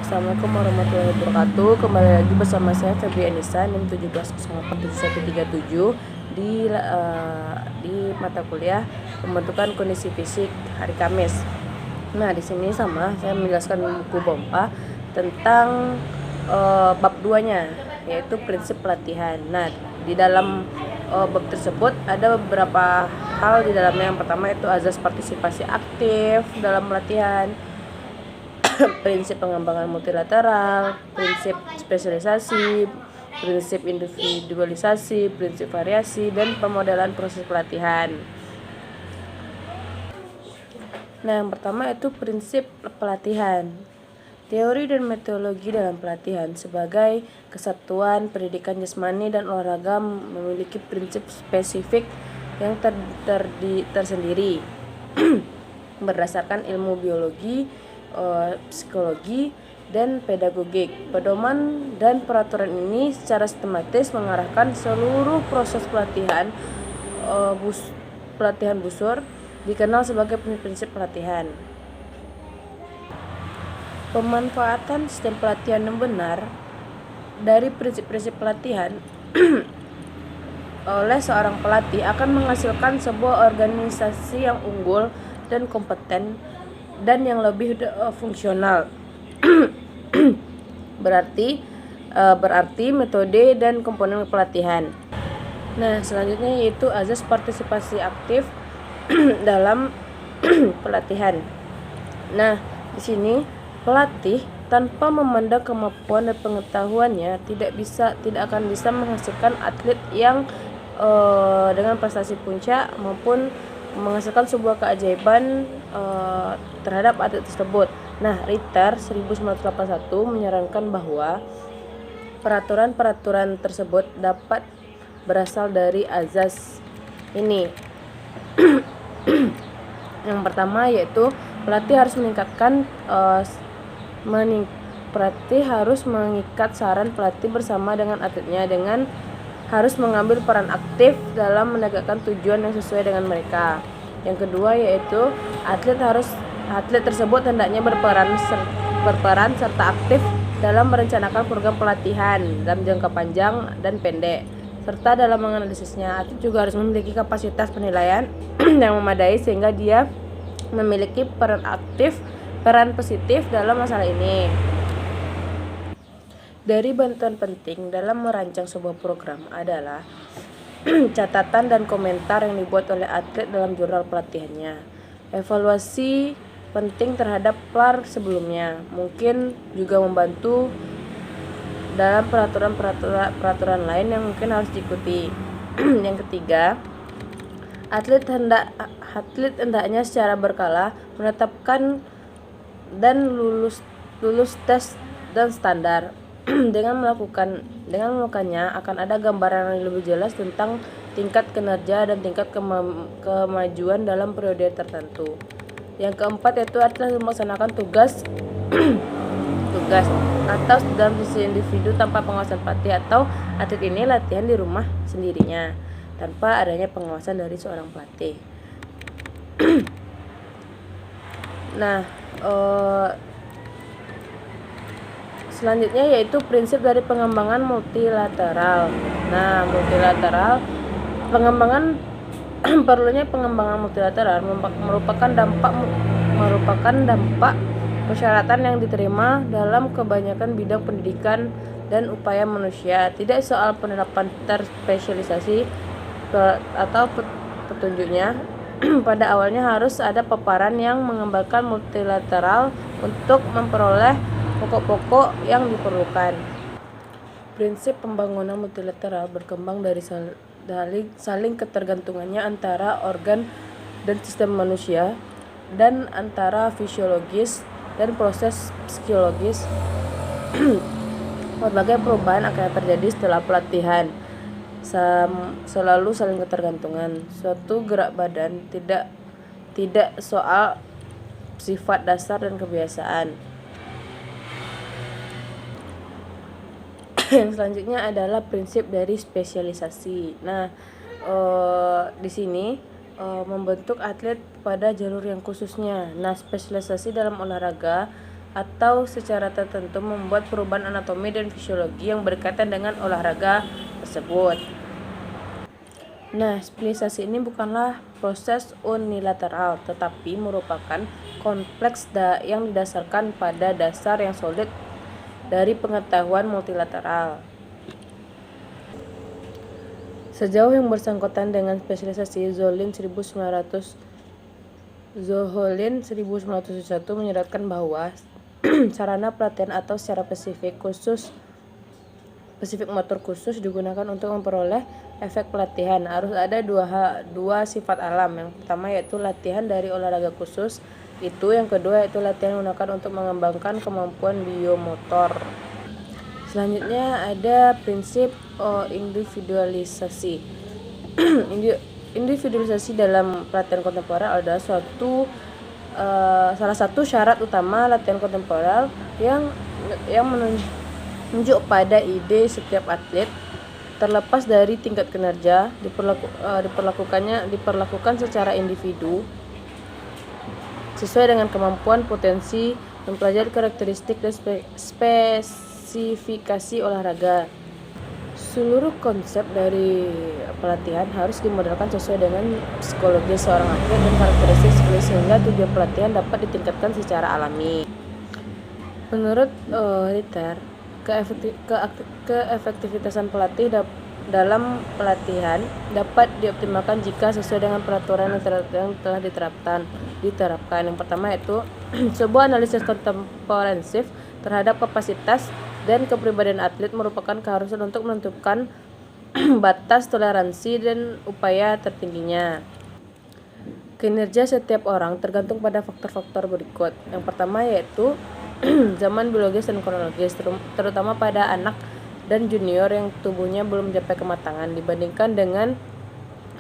Assalamualaikum warahmatullahi wabarakatuh. Kembali lagi bersama saya Febri Anissa, NIM 17087137 di mata kuliah pembentukan kondisi fisik hari Kamis. Nah, di sini saya menjelaskan buku BOMPA tentang bab 2-nya, yaitu prinsip pelatihan. Nah, di dalam bab tersebut ada beberapa hal di dalamnya. Yang pertama itu azas partisipasi aktif dalam pelatihan, prinsip pengembangan multilateral, prinsip spesialisasi, prinsip individualisasi, prinsip variasi, dan pemodelan proses pelatihan. Nah, yang pertama itu prinsip pelatihan. Teori dan metodologi dalam pelatihan sebagai kesatuan pendidikan jasmani dan olahraga memiliki prinsip spesifik yang tersendiri berdasarkan ilmu biologi, psikologi, dan pedagogik. Pedoman dan peraturan ini secara sistematis mengarahkan seluruh proses pelatihan. Pelatihan busur dikenal sebagai prinsip pelatihan. Pemanfaatan sistem pelatihan yang benar dari prinsip-prinsip pelatihan oleh seorang pelatih akan menghasilkan sebuah organisasi yang unggul dan kompeten dan yang lebih fungsional. berarti metode dan komponen pelatihan. Nah, selanjutnya yaitu azas partisipasi aktif dalam pelatihan. Nah, di sini pelatih tanpa memandang kemampuan dan pengetahuannya tidak akan bisa menghasilkan atlet yang dengan prestasi puncak maupun menghasilkan sebuah keajaiban terhadap atlet tersebut. Nah, Ritter 1981 menyarankan bahwa peraturan-peraturan tersebut dapat berasal dari azas ini. Yang pertama yaitu pelatih harus mengikat saran pelatih bersama dengan atletnya dengan harus mengambil peran aktif dalam menegakkan tujuan yang sesuai dengan mereka. Yang kedua yaitu atlet tersebut hendaknya berperan serta aktif dalam merencanakan program pelatihan dalam jangka panjang dan pendek, serta dalam menganalisisnya. Atlet juga harus memiliki kapasitas penilaian yang memadai sehingga dia memiliki peran positif dalam masalah ini. Dari bantuan penting dalam merancang sebuah program adalah catatan dan komentar yang dibuat oleh atlet dalam jurnal pelatihannya. Evaluasi penting terhadap PLAR sebelumnya mungkin juga membantu dalam peraturan lain yang mungkin harus diikuti. Yang ketiga, atlet hendaknya secara berkala menetapkan dan lulus tes dan standar. Dengan melakukannya akan ada gambaran yang lebih jelas tentang tingkat kinerja dan tingkat kemajuan dalam periode tertentu. Yang keempat yaitu atlet melaksanakan tugas atau dalam sisi individu tanpa pengawasan pelatih, atau atlet ini latihan di rumah sendirinya tanpa adanya pengawasan dari seorang pelatih. Nah, selanjutnya yaitu prinsip dari pengembangan multilateral. Nah, perlunya pengembangan multilateral merupakan dampak persyaratan yang diterima dalam kebanyakan bidang pendidikan dan upaya manusia. Tidak soal penerapan terspesialisasi atau petunjuknya. Pada awalnya harus ada paparan yang mengembangkan multilateral untuk memperoleh pokok-pokok yang diperlukan. Prinsip pembangunan multilateral berkembang dari saling ketergantungannya antara organ dan sistem manusia dan antara fisiologis dan proses psikologis. Berbagai perubahan akan terjadi setelah pelatihan. Selalu saling ketergantungan. Suatu gerak badan tidak soal sifat dasar dan kebiasaan. Yang selanjutnya adalah prinsip dari spesialisasi. Nah, di sini membentuk atlet pada jalur yang khususnya. Nah, spesialisasi dalam olahraga atau secara tertentu membuat perubahan anatomi dan fisiologi yang berkaitan dengan olahraga tersebut. Nah, spesialisasi ini bukanlah proses unilateral, tetapi merupakan kompleks yang didasarkan pada dasar yang solid dari pengetahuan multilateral. Sejauh yang bersangkutan dengan spesialisasi, Zollin 1901 menyeratkan bahwa sarana pelatihan atau secara spesifik motor khusus digunakan untuk memperoleh efek pelatihan. Harus ada dua sifat alam. Yang pertama yaitu latihan dari olahraga khusus, yang kedua yaitu latihan digunakan untuk mengembangkan kemampuan biomotor. Selanjutnya ada prinsip individualisasi. Individualisasi dalam pelatihan kontemporer adalah salah satu syarat utama latihan kontemporer yang menunjuk pada ide setiap atlet terlepas dari tingkat kinerja diperlakukan secara individu sesuai dengan kemampuan, potensi, mempelajari karakteristik dan spesifikasi olahraga. Seluruh konsep dari pelatihan harus dimodelkan sesuai dengan psikologi seorang atlet dan karakteristik sehingga tujuan pelatihan dapat ditingkatkan secara alami. Menurut Ritter, keefektivitasan pelatih dalam pelatihan dapat dioptimalkan jika sesuai dengan peraturan yang telah diterapkan. Yang pertama yaitu sebuah analisis komprehensif terhadap kapasitas dan kepribadian atlet merupakan keharusan untuk menentukan batas toleransi dan upaya tertingginya. Kinerja setiap orang tergantung pada faktor-faktor berikut. Yang pertama yaitu zaman biologis dan kronologis, terutama pada anak dan junior yang tubuhnya belum mencapai kematangan dibandingkan dengan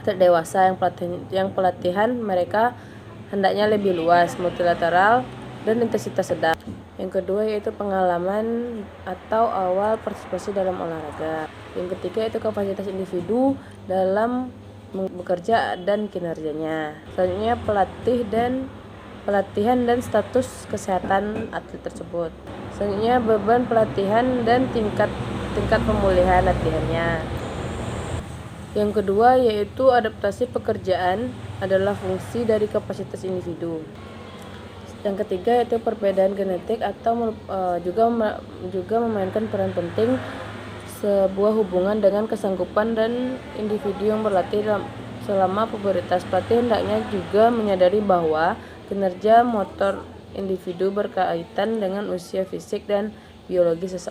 atlet dewasa yang pelatihan mereka hendaknya lebih luas, multilateral, dan intensitas sedang. Yang kedua yaitu pengalaman atau awal partisipasi dalam olahraga. Yang ketiga yaitu kapasitas individu dalam bekerja dan kinerjanya. Selanjutnya pelatihan dan status kesehatan atlet tersebut. Selanjutnya beban pelatihan dan tingkat pemulihan latihannya. Yang kedua yaitu adaptasi pekerjaan adalah fungsi dari kapasitas individu. Yang ketiga yaitu perbedaan genetik atau juga memainkan peran penting sebuah hubungan dengan kesanggupan dan individu yang berlatih selama pubertas. Pelatih hendaknya juga menyadari bahwa kinerja motor individu berkaitan dengan usia fisik dan biologi seseorang.